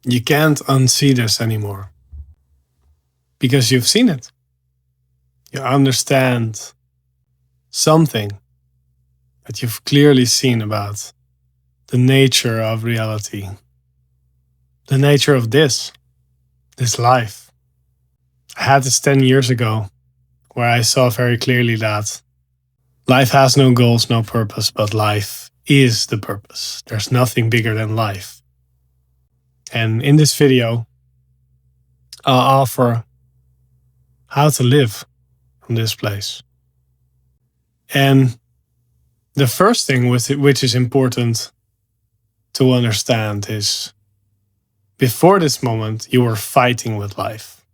You can't unsee this anymore because you've seen it. You understand something that you've clearly seen about the nature of reality, the nature of this life. I had this 10 years ago where I saw very clearly that life has no goals, no purpose, but life is the purpose. There's nothing bigger than life. And in this video, I'll offer how to live from this place. And the first thing which is important to understand is before this moment, you were fighting with life.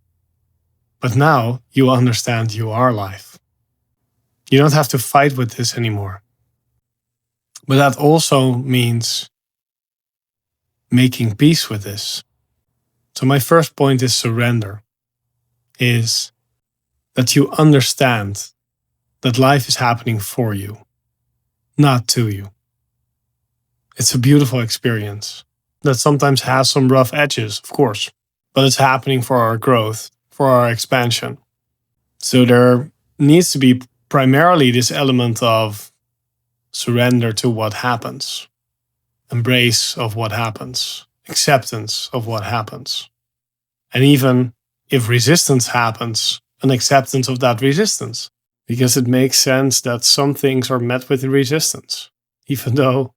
But now you understand you are life. You don't have to fight with this anymore. But that also means making peace with this. So my first point is surrender, is that you understand that life is happening for you, not to you. It's a beautiful experience that sometimes has some rough edges, of course, but it's happening for our growth, for our expansion. So there needs to be primarily this element of surrender to what happens, embrace of what happens, acceptance of what happens. And even if resistance happens, an acceptance of that resistance, because it makes sense that some things are met with resistance, even though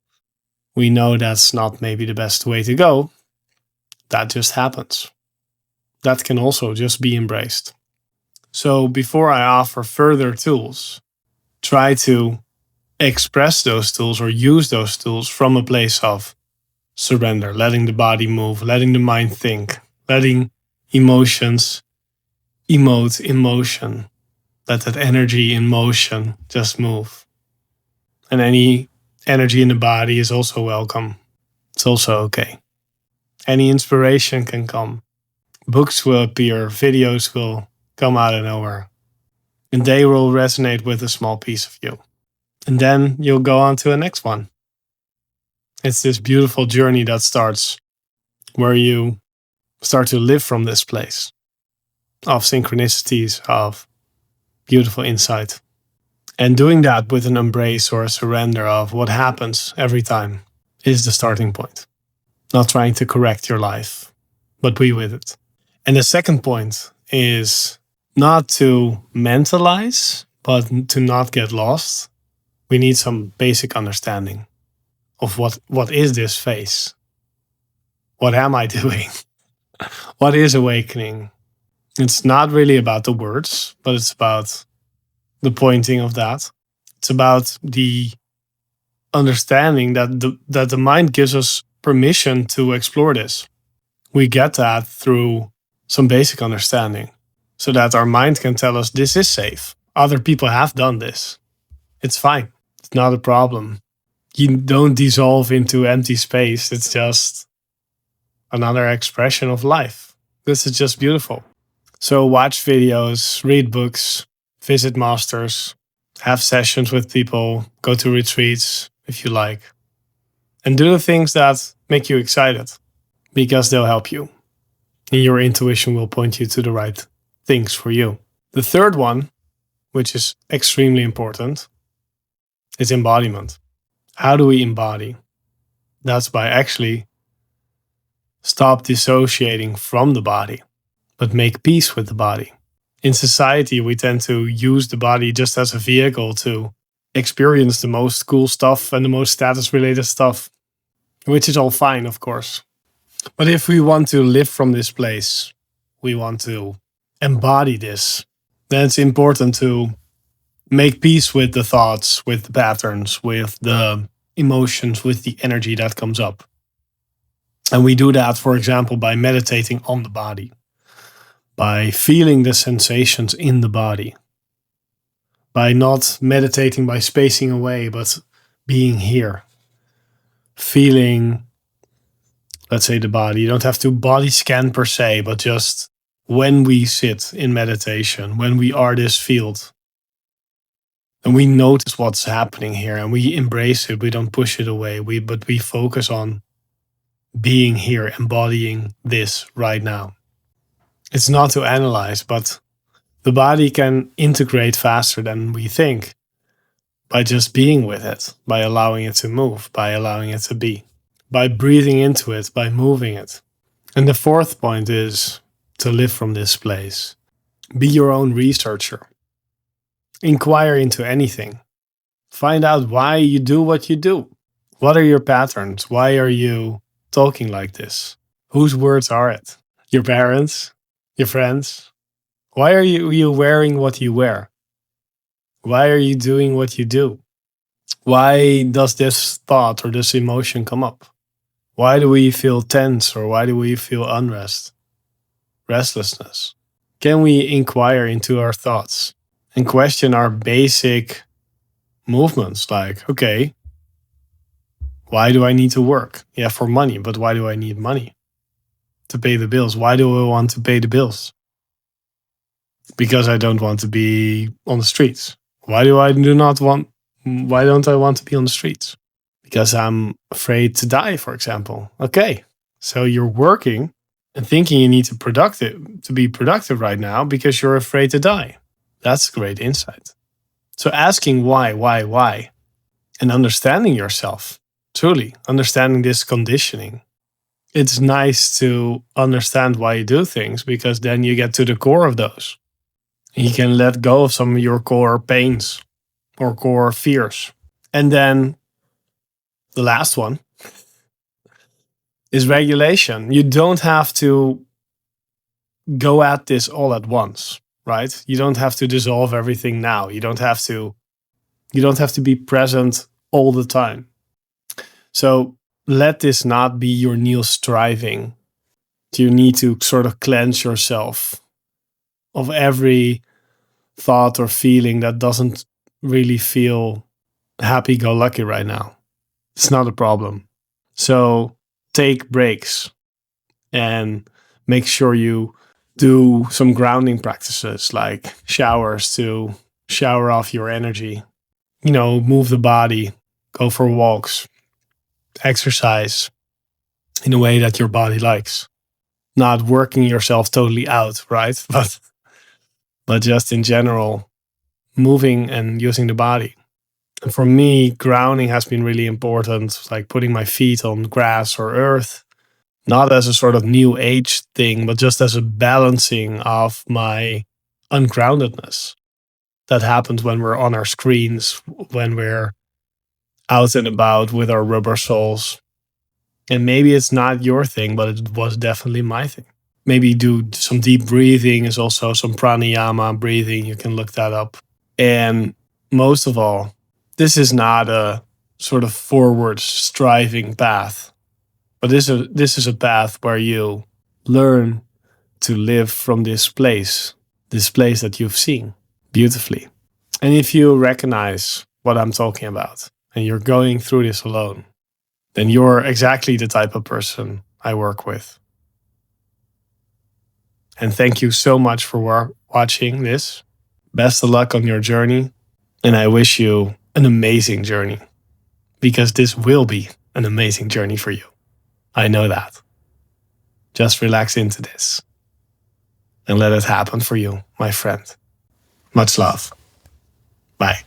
we know that's not maybe the best way to go. That just happens. That can also just be embraced. So before I offer further tools, try to express those tools or use those tools from a place of surrender, letting the body move, letting the mind think, letting emotions emote in motion, let that energy in motion just move. And any energy in the body is also welcome. It's also okay. Any inspiration can come. Books will appear, videos will come out of nowhere, and they will resonate with a small piece of you. And then you'll go on to the next one. It's this beautiful journey that starts where you start to live from this place of synchronicities, of beautiful insight. And doing that with an embrace or a surrender of what happens every time is the starting point. Not trying to correct your life, but be with it. And the second point is not to mentalize, but to not get lost. We need some basic understanding of what is this phase? What am I doing? What is awakening? It's not really about the words, but it's about the pointing of that. It's about the understanding that the mind gives us permission to explore this. We get that through some basic understanding so that our mind can tell us this is safe. Other people have done this. It's fine. It's not a problem. You don't dissolve into empty space. It's just another expression of life. This is just beautiful. So watch videos, read books, visit masters, have sessions with people, go to retreats if you like, and do the things that make you excited because they'll help you. And your intuition will point you to the right things for you. The third one, which is extremely important, is embodiment. How do we embody? That's by actually stop dissociating from the body, but make peace with the body. In society, we tend to use the body just as a vehicle to experience the most cool stuff and the most status-related stuff, which is all fine, of course. But if we want to live from this place, we want to embody this, then it's important to make peace with the thoughts, with the patterns, with the emotions, with the energy that comes up. And we do that, for example, by meditating on the body, by feeling the sensations in the body, by not meditating by spacing away, but being here, feeling, let's say, the body. You don't have to body scan per se, but just when we sit in meditation, when we are this field, and we notice what's happening here and we embrace it, we don't push it away, but we focus on being here, embodying this right now. It's not to analyze, but the body can integrate faster than we think by just being with it, by allowing it to move, by allowing it to be, by breathing into it, by moving it. And the fourth point is to live from this place. Be your own researcher. Inquire into anything. Find out why you do what you do. What are your patterns? Why are you talking like this? Whose words are it? Your parents? Your friends? Why are you wearing what you wear? Why are you doing what you do? Why does this thought or this emotion come up? Why do we feel tense, or why do we feel unrest, restlessness? Can we inquire into our thoughts and question our basic movements? Like, okay, why do I need to work? Yeah, for money, but why do I need money? To pay the bills. Why do I want to pay the bills? Because I don't want to be on the streets. Why don't I want to be on the streets? Because I'm afraid to die, for example. Okay, so you're working and thinking you need to be productive right now because you're afraid to die. That's a great insight. So asking why, and understanding yourself, truly understanding this conditioning. It's nice to understand why you do things, because then you get to the core of those. You can let go of some of your core pains or core fears. And then the last one is regulation. You don't have to go at this all at once, right? You don't have to dissolve everything now. You don't have to be present all the time. So let this not be your new striving. You need to sort of cleanse yourself of every thought or feeling that doesn't really feel happy-go-lucky right now. It's not a problem. So take breaks and make sure you do some grounding practices, like showers to shower off your energy. Move the body, go for walks, exercise in a way that your body likes. Not working yourself totally out, right? But just in general, moving and using the body. And for me, grounding has been really important, like putting my feet on grass or earth, not as a sort of new age thing, but just as a balancing of my ungroundedness that happens when we're on our screens, when we're out and about with our rubber soles. And maybe it's not your thing, but it was definitely my thing. Maybe do some deep breathing, is also some pranayama breathing. You can look that up. And most of all, this is not a sort of forward striving path, but this is a path where you learn to live from this place that you've seen beautifully. And if you recognize what I'm talking about and you're going through this alone, then you're exactly the type of person I work with. And thank you so much for watching this. Best of luck on your journey. And I wish you an amazing journey, because this will be an amazing journey for you. I know that. Just relax into this and let it happen for you, my friend. Much love. Bye.